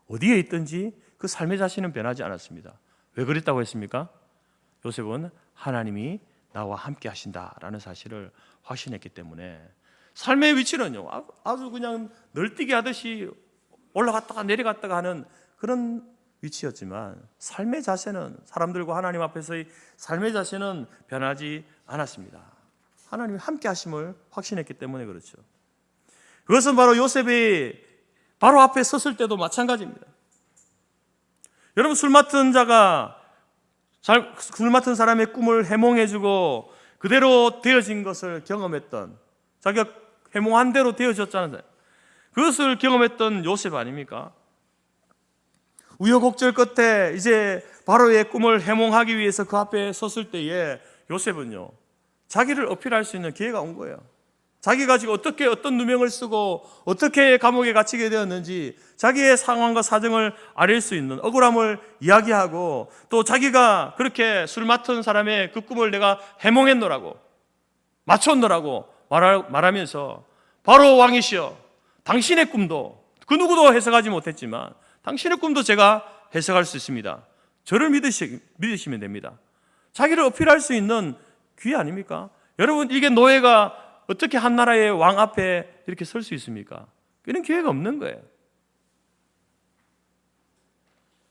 어디에 있든지 그 삶의 자세는 변하지 않았습니다. 왜 그랬다고 했습니까? 요셉은 하나님이 나와 함께 하신다라는 사실을 확신했기 때문에 삶의 위치는요, 아주 그냥 널뛰기 하듯이 올라갔다가 내려갔다가 하는 그런 위치였지만 삶의 자세는, 사람들과 하나님 앞에서의 삶의 자세는 변하지 않았습니다. 하나님이 함께 하심을 확신했기 때문에 그렇죠. 그것은 바로 요셉이 바로 앞에 섰을 때도 마찬가지입니다. 여러분, 술 맡은 사람의 꿈을 해몽해주고 그대로 되어진 것을 경험했던, 자기가 해몽한 대로 되어졌잖아요. 그것을 경험했던 요셉 아닙니까? 우여곡절 끝에 이제 바로의 꿈을 해몽하기 위해서 그 앞에 섰을 때에 요셉은요, 자기를 어필할 수 있는 기회가 온 거예요. 자기가 지금 어떻게 어떤 누명을 쓰고 어떻게 감옥에 갇히게 되었는지 자기의 상황과 사정을 아릴 수 있는, 억울함을 이야기하고, 또 자기가 그렇게 술 맡은 사람의 그 꿈을 내가 해몽했노라고, 맞췄노라고 말하면서, 바로 왕이시여, 당신의 꿈도 그 누구도 해석하지 못했지만 당신의 꿈도 제가 해석할 수 있습니다. 저를 믿으시면 됩니다. 자기를 어필할 수 있는 기회 아닙니까? 여러분, 이게 노예가 어떻게 한 나라의 왕 앞에 이렇게 설 수 있습니까? 이런 기회가 없는 거예요.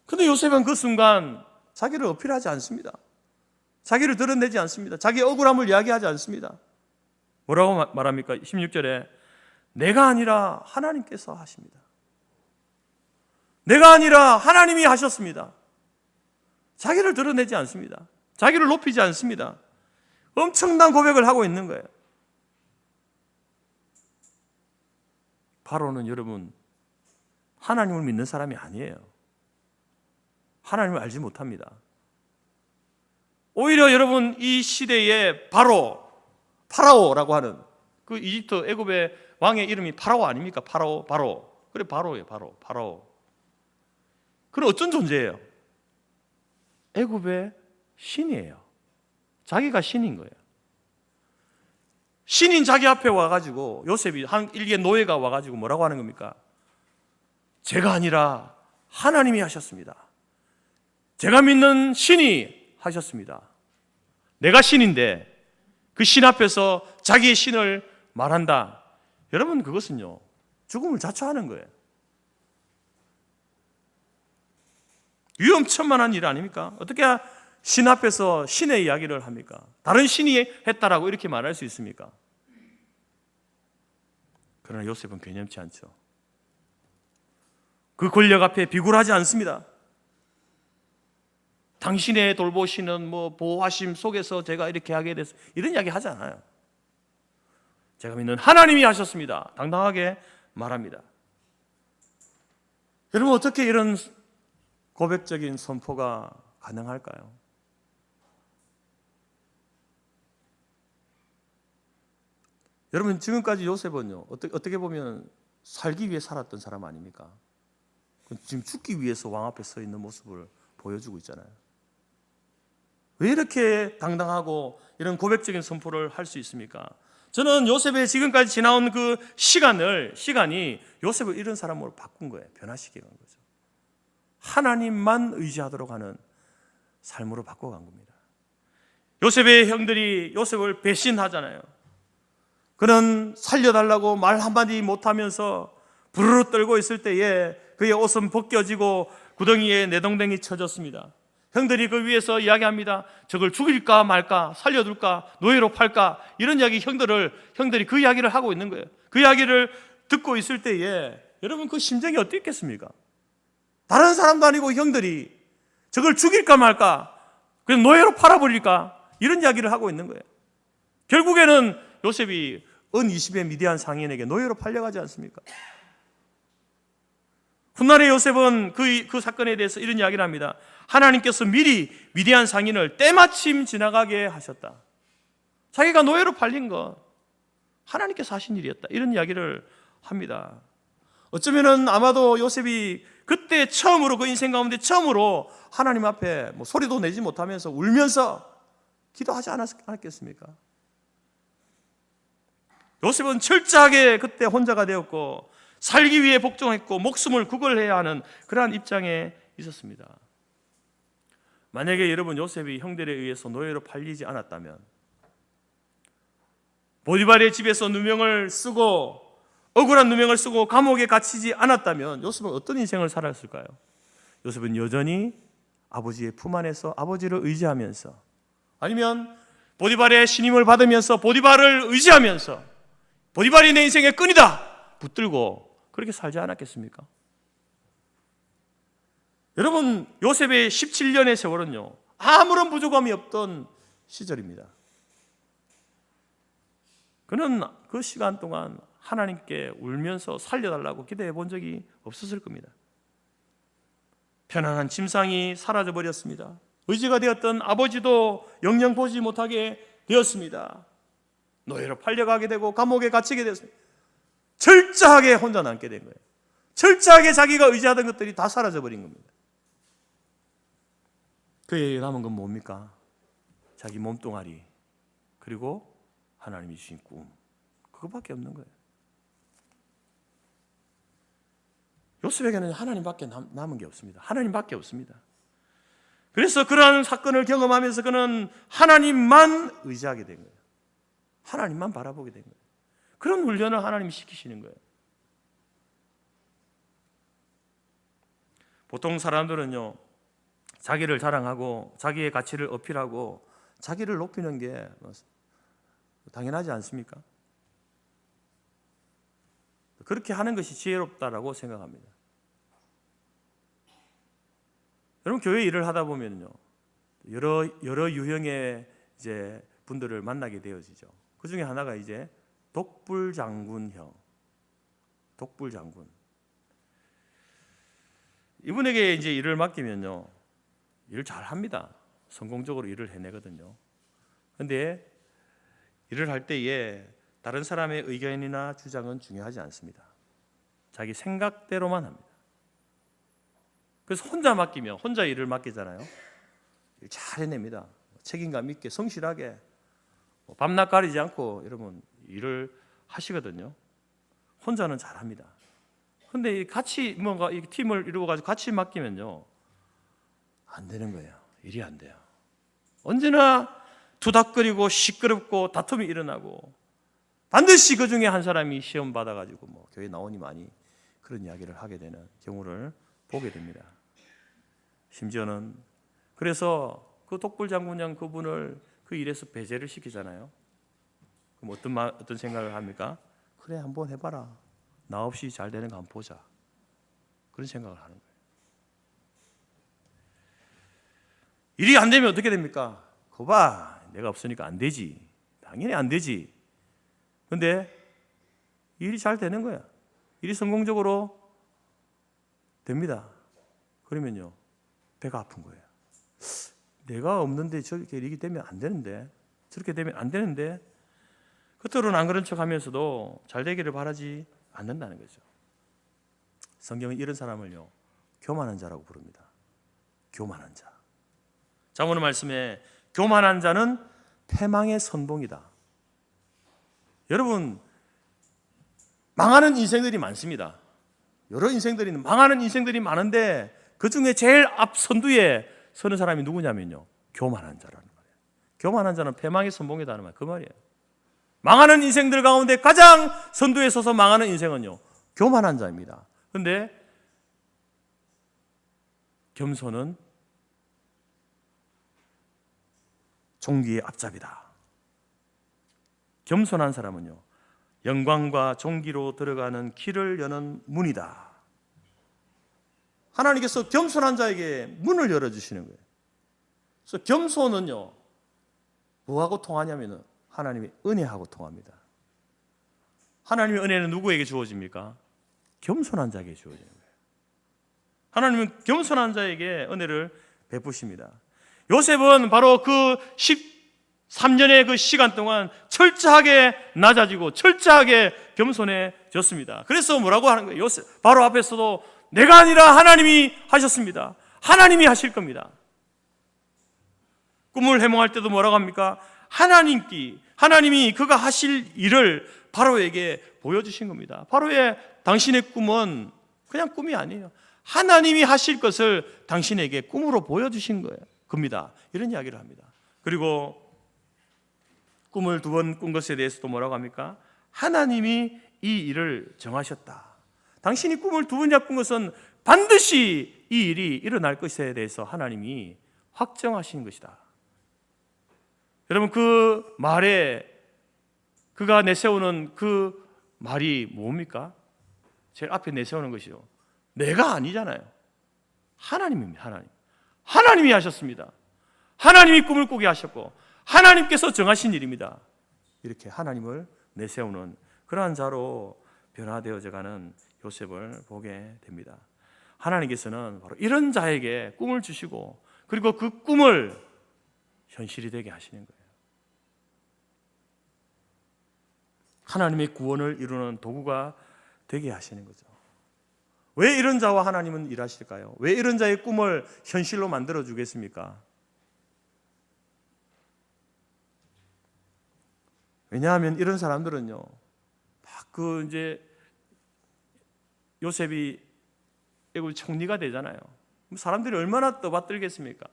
그런데 요셉은 그 순간 자기를 어필하지 않습니다. 자기를 드러내지 않습니다. 자기의 억울함을 이야기하지 않습니다. 뭐라고 말합니까? 16절에 내가 아니라 하나님께서 하십니다. 내가 아니라 하나님이 하셨습니다. 자기를 드러내지 않습니다. 자기를 높이지 않습니다. 엄청난 고백을 하고 있는 거예요. 바로는 여러분, 하나님을 믿는 사람이 아니에요. 하나님을 알지 못합니다. 오히려 여러분, 이 시대에 파라오라고 하는 그 이집트 애굽의 왕의 이름이 파라오 아닙니까? 바로. 그래, 바로예요. 파라오. 그럼 어떤 존재예요? 애굽의 신이에요. 자기가 신인 거예요. 신인 자기 앞에 와가지고, 요셉이 한 일개 노예가 와가지고 뭐라고 하는 겁니까? 제가 아니라 하나님이 하셨습니다. 제가 믿는 신이 하셨습니다. 내가 신인데 그 신 앞에서 자기의 신을 말한다. 여러분, 그것은요, 죽음을 자초하는 거예요. 위험천만한 일 아닙니까? 어떻게 신 앞에서 신의 이야기를 합니까? 다른 신이 했다라고 이렇게 말할 수 있습니까? 그러나 요셉은 개념치 않죠. 그 권력 앞에 비굴하지 않습니다. 당신의 돌보시는 보호하심 속에서 제가 이렇게 하게 됐어요, 이런 이야기 하지 않아요. 제가 믿는 하나님이 하셨습니다. 당당하게 말합니다. 여러분, 어떻게 이런 고백적인 선포가 가능할까요? 여러분, 지금까지 요셉은요, 어떻게 보면 살기 위해 살았던 사람 아닙니까? 지금 죽기 위해서 왕 앞에 서 있는 모습을 보여주고 있잖아요. 왜 이렇게 당당하고 이런 고백적인 선포를 할 수 있습니까? 저는 요셉의 지금까지 지나온 그 시간이 요셉을 이런 사람으로 바꾼 거예요. 변화시켜 간 거죠. 하나님만 의지하도록 하는 삶으로 바꿔간 겁니다. 요셉의 형들이 요셉을 배신하잖아요. 그는 살려달라고 말 한마디 못하면서 부르르 떨고 있을 때에 그의 옷은 벗겨지고 구덩이에 내동댕이 쳐졌습니다. 형들이 그 위에서 이야기합니다. 저걸 죽일까 말까, 살려둘까, 노예로 팔까, 이런 이야기 형들이 그 이야기를 하고 있는 거예요. 그 이야기를 듣고 있을 때에 여러분, 그 심정이 어땠겠습니까? 다른 사람도 아니고 형들이 저걸 죽일까 말까, 그냥 노예로 팔아버릴까, 이런 이야기를 하고 있는 거예요. 결국에는 요셉이 은 20의 미디안 상인에게 노예로 팔려가지 않습니까? 훗날에 요셉은 그 사건에 대해서 이런 이야기를 합니다. 하나님께서 미리 미디안 상인을 때마침 지나가게 하셨다. 자기가 노예로 팔린 거 하나님께서 하신 일이었다, 이런 이야기를 합니다. 어쩌면은 아마도 요셉이 그때 처음으로, 그 인생 가운데 처음으로 하나님 앞에 소리도 내지 못하면서 울면서 기도하지 않았겠습니까? 요셉은 철저하게 그때 혼자가 되었고 살기 위해 복종했고 목숨을 구걸해야 하는 그러한 입장에 있었습니다. 만약에 여러분, 요셉이 형들에 의해서 노예로 팔리지 않았다면 보디발의 집에서 누명을 쓰고 억울한 누명을 쓰고 감옥에 갇히지 않았다면 요셉은 어떤 인생을 살았을까요? 요셉은 여전히 아버지의 품 안에서 아버지를 의지하면서, 아니면 보디발의 신임을 받으면서 보디발을 의지하면서 보디발이 내 인생의 끈이다 붙들고 그렇게 살지 않았겠습니까? 여러분, 요셉의 17년의 세월은요, 아무런 부족함이 없던 시절입니다. 그는 그 시간 동안 하나님께 울면서 살려달라고 기도해 본 적이 없었을 겁니다. 편안한 침상이 사라져 버렸습니다. 의지가 되었던 아버지도 영영 보지 못하게 되었습니다. 노예로 팔려가게 되고 감옥에 갇히게 되었습니다. 철저하게 혼자 남게 된 거예요. 철저하게 자기가 의지하던 것들이 다 사라져 버린 겁니다. 그에게 남은 건 뭡니까? 자기 몸뚱아리, 그리고 하나님이 주신 꿈, 그것밖에 없는 거예요. 요셉에게는 하나님밖에 남은 게 없습니다. 하나님밖에 없습니다. 그래서 그러한 사건을 경험하면서 그는 하나님만 의지하게 된 거예요. 하나님만 바라보게 된 거예요. 그런 훈련을 하나님이 시키시는 거예요. 보통 사람들은요, 자기를 자랑하고 자기의 가치를 어필하고 자기를 높이는 게 당연하지 않습니까? 그렇게 하는 것이 지혜롭다라고 생각합니다. 여러분, 교회 일을 하다 보면요, 여러 유형의 이제 분들을 만나게 되어지죠. 그 중에 하나가 이제 독불장군형, 독불장군. 이분에게 이제 일을 맡기면요, 일을 잘 합니다. 성공적으로 일을 해내거든요. 그런데 일을 할 때에 다른 사람의 의견이나 주장은 중요하지 않습니다. 자기 생각대로만 합니다. 그래서 혼자 맡기면, 혼자 일을 맡기잖아요, 일 잘 해냅니다. 책임감 있게 성실하게 밤낮 가리지 않고 여러분 일을 하시거든요. 혼자는 잘합니다. 그런데 같이 뭔가 이 팀을 이루어가지고 같이 맡기면요, 안 되는 거예요. 일이 안 돼요. 언제나 투닥거리고 시끄럽고 다툼이 일어나고, 반드시 그 중에 한 사람이 시험 받아가지고 뭐 교회 나오니 많이 그런 이야기를 하게 되는 경우를 보게 됩니다. 심지어는 그래서 그 독불장군장 그분을 그 일에서 배제를 시키잖아요. 그럼 어떤 생각을 합니까? 그래, 한번 해봐라. 나 없이 잘 되는 거 한번 보자. 그런 생각을 하는 거예요. 일이 안 되면 어떻게 됩니까? 거봐, 내가 없으니까 안 되지. 당연히 안 되지. 그런데 일이 잘 되는 거야. 일이 성공적으로 됩니다. 그러면요, 배가 아픈 거예요. 내가 없는데 저렇게 일이 되면 안 되는데, 저렇게 되면 안 되는데, 겉으로는 안 그런 척 하면서도 잘 되기를 바라지 않는다는 거죠. 성경은 이런 사람을요, 교만한 자라고 부릅니다. 교만한 자. 자, 오늘 말씀에 교만한 자는 패망의 선봉이다. 여러분, 망하는 인생들이 많습니다. 여러 인생들이, 망하는 인생들이 많은데 그 중에 제일 앞 선두에 서는 사람이 누구냐면요, 교만한 자라는 말이에요. 교만한 자는 패망의 선봉이다는 말, 그 말이에요. 망하는 인생들 가운데 가장 선두에 서서 망하는 인생은요, 교만한 자입니다. 그런데 겸손은 종기의 앞잡이다. 겸손한 사람은요, 영광과 종기로 들어가는 길을 여는 문이다. 하나님께서 겸손한 자에게 문을 열어주시는 거예요. 그래서 겸손은요, 뭐하고 통하냐면 하나님의 은혜하고 통합니다. 하나님의 은혜는 누구에게 주어집니까? 겸손한 자에게 주어지는 거예요. 하나님은 겸손한 자에게 은혜를 베푸십니다. 요셉은 바로 그 13년의 그 시간 동안 철저하게 낮아지고 철저하게 겸손해졌습니다. 그래서 뭐라고 하는 거예요? 요셉 바로 앞에서도 내가 아니라 하나님이 하셨습니다. 하나님이 하실 겁니다. 꿈을 해몽할 때도 뭐라고 합니까? 하나님이 그가 하실 일을 바로에게 보여주신 겁니다. 바로의 당신의 꿈은 그냥 꿈이 아니에요. 하나님이 하실 것을 당신에게 꿈으로 보여주신 겁니다. 이런 이야기를 합니다. 그리고 꿈을 2번 꾼 것에 대해서도 뭐라고 합니까? 하나님이 이 일을 정하셨다. 당신이 꿈을 2번이나 꾼 것은 반드시 이 일이 일어날 것에 대해서 하나님이 확정하신 것이다. 여러분, 그 말에 그가 내세우는 그 말이 뭡니까? 제일 앞에 내세우는 것이요, 내가 아니잖아요. 하나님입니다. 하나님이 하셨습니다. 하나님이 꿈을 꾸게 하셨고 하나님께서 정하신 일입니다. 이렇게 하나님을 내세우는 그러한 자로 변화되어져가는 요셉을 보게 됩니다. 하나님께서는 바로 이런 자에게 꿈을 주시고 그리고 그 꿈을 현실이 되게 하시는 거예요. 하나님의 구원을 이루는 도구가 되게 하시는 거죠. 왜 이런 자와 하나님은 일하실까요? 왜 이런 자의 꿈을 현실로 만들어 주겠습니까? 왜냐하면 이런 사람들은요, 막 이제 요셉이 애굽 총리가 되잖아요. 사람들이 얼마나 떠받들겠습니까?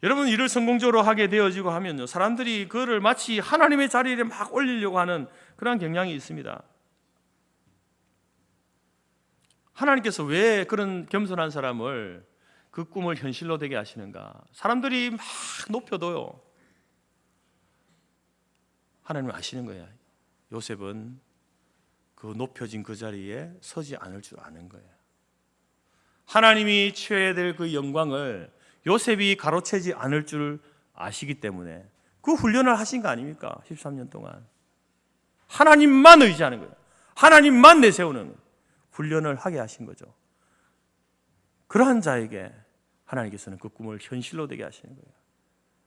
여러분, 일을 성공적으로 하게 되어지고 하면요, 사람들이 그를 마치 하나님의 자리에 막 올리려고 하는 그런 경향이 있습니다. 하나님께서 왜 그런 겸손한 사람을 그 꿈을 현실로 되게 하시는가? 사람들이 막 높여도요, 하나님은 아시는 거예요. 요셉은 그 높여진 그 자리에 서지 않을 줄 아는 거예요. 하나님이 취해야 될 그 영광을 요셉이 가로채지 않을 줄 아시기 때문에 그 훈련을 하신 거 아닙니까? 13년 동안 하나님만 의지하는 거예요. 하나님만 내세우는 훈련을 하게 하신 거죠. 그러한 자에게 하나님께서는 그 꿈을 현실로 되게 하시는 거예요.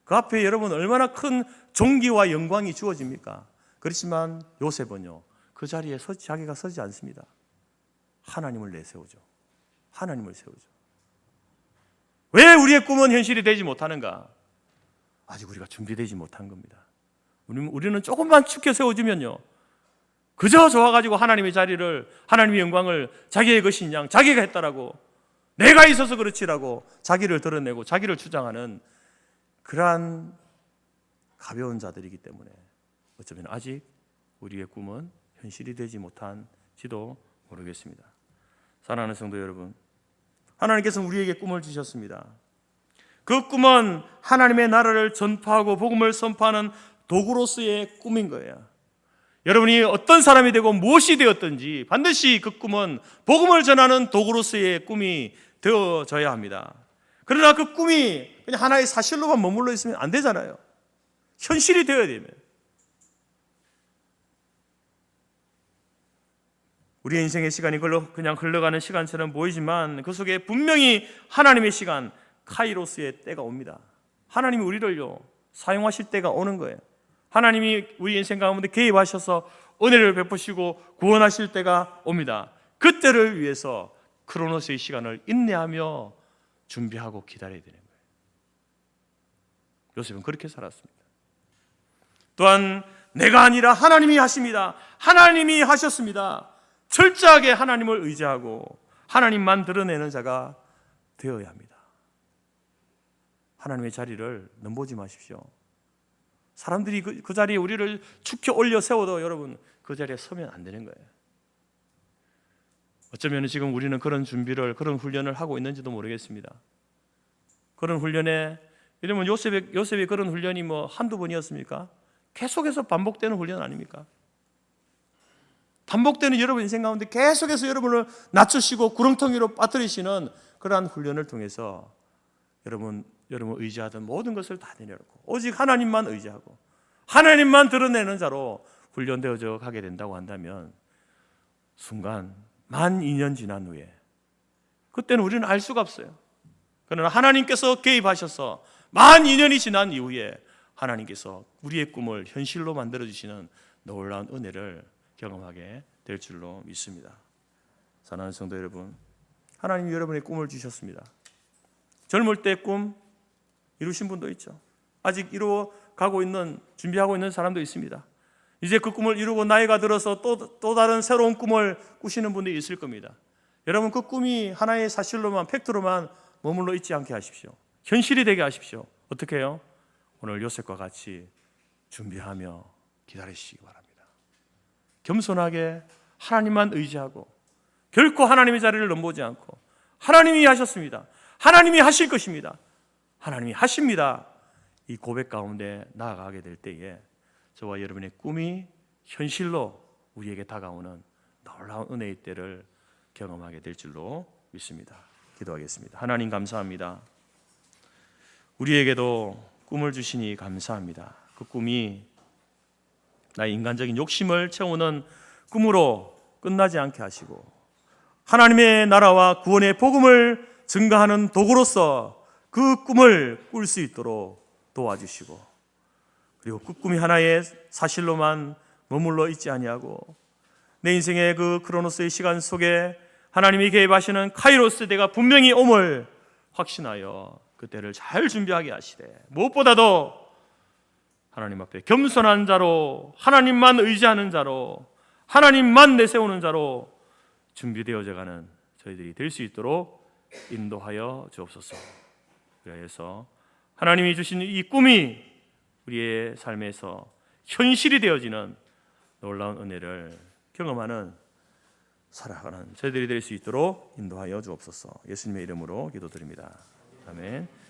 그 앞에 여러분 얼마나 큰 존귀와 영광이 주어집니까? 그렇지만 요셉은요, 그 자리에 자기가 서지 않습니다. 하나님을 내세우죠. 하나님을 세우죠. 왜 우리의 꿈은 현실이 되지 못하는가? 아직 우리가 준비되지 못한 겁니다. 우리는 조금만 축혀 세워주면요, 그저 좋아가지고 하나님의 자리를, 하나님의 영광을 자기의 것인 양 자기가 했다라고, 내가 있어서 그렇지라고 자기를 드러내고 자기를 주장하는 그러한 가벼운 자들이기 때문에 어쩌면 아직 우리의 꿈은 현실이 되지 못한지도 모르겠습니다. 사랑하는 성도 여러분, 하나님께서는 우리에게 꿈을 주셨습니다. 그 꿈은 하나님의 나라를 전파하고 복음을 선포하는 도구로서의 꿈인 거예요. 여러분이 어떤 사람이 되고 무엇이 되었든지 반드시 그 꿈은 복음을 전하는 도구로서의 꿈이 되어져야 합니다. 그러나 그 꿈이 그냥 하나의 사실로만 머물러 있으면 안 되잖아요. 현실이 되어야 되면. 우리의 인생의 시간이 그냥 흘러가는 시간처럼 보이지만 그 속에 분명히 하나님의 시간, 카이로스의 때가 옵니다. 하나님이 우리를요, 사용하실 때가 오는 거예요. 하나님이 우리 인생 가운데 개입하셔서 은혜를 베푸시고 구원하실 때가 옵니다. 그때를 위해서 크로노스의 시간을 인내하며 준비하고 기다려야 되는 거예요. 요셉은 그렇게 살았습니다. 또한 내가 아니라 하나님이 하십니다. 하나님이 하셨습니다. 철저하게 하나님을 의지하고 하나님만 드러내는 자가 되어야 합니다. 하나님의 자리를 넘보지 마십시오. 사람들이 그 자리에 우리를 축혀 올려 세워도 여러분 그 자리에 서면 안 되는 거예요. 어쩌면 지금 우리는 그런 준비를, 그런 훈련을 하고 있는지도 모르겠습니다. 그런 훈련에, 이러면 요셉의 그런 훈련이 한두 번이었습니까? 계속해서 반복되는 훈련 아닙니까? 반복되는 여러분 인생 가운데 계속해서 여러분을 낮추시고 구렁텅이로 빠뜨리시는 그러한 훈련을 통해서 여러분 의지하던 모든 것을 다 내려놓고 오직 하나님만 의지하고 하나님만 드러내는 자로 훈련되어져 가게 된다고 한다면 순간 12,000년 지난 후에 그때는 우리는 알 수가 없어요. 그러나 하나님께서 개입하셔서 12,000년이 지난 이후에 하나님께서 우리의 꿈을 현실로 만들어주시는 놀라운 은혜를 경험하게 될 줄로 믿습니다. 사랑하는 성도 여러분, 하나님이 여러분의 꿈을 주셨습니다. 젊을 때 꿈 이루신 분도 있죠. 아직 이루어가고 있는, 준비하고 있는 사람도 있습니다. 이제 그 꿈을 이루고 나이가 들어서 또 다른 새로운 꿈을 꾸시는 분들이 있을 겁니다. 여러분, 그 꿈이 하나의 사실로만, 팩트로만 머물러 있지 않게 하십시오. 현실이 되게 하십시오. 어떻게 해요? 오늘 요셉과 같이 준비하며 기다리시기 바랍니다. 겸손하게 하나님만 의지하고 결코 하나님의 자리를 넘보지 않고 하나님이 하셨습니다. 하나님이 하실 것입니다. 하나님이 하십니다. 이 고백 가운데 나아가게 될 때에 저와 여러분의 꿈이 현실로 우리에게 다가오는 놀라운 은혜의 때를 경험하게 될 줄로 믿습니다. 기도하겠습니다. 하나님 감사합니다. 우리에게도 꿈을 주시니 감사합니다. 그 꿈이 나의 인간적인 욕심을 채우는 꿈으로 끝나지 않게 하시고 하나님의 나라와 구원의 복음을 증가하는 도구로서 그 꿈을 꿀 수 있도록 도와주시고 그리고 그 꿈이 하나의 사실로만 머물러 있지 아니하고 내 인생의 그 크로노스의 시간 속에 하나님이 개입하시는 카이로스 때가 분명히 옴을 확신하여 그때를 잘 준비하게 하시되 무엇보다도 하나님 앞에 겸손한 자로 하나님만 의지하는 자로 하나님만 내세우는 자로 준비되어져 가는 저희들이 될 수 있도록 인도하여 주옵소서. 그래서 하나님이 주신 이 꿈이 우리의 삶에서 현실이 되어지는 놀라운 은혜를 경험하는 살아가는 저희들이 될 수 있도록 인도하여 주옵소서. 예수님의 이름으로 기도드립니다. 아멘.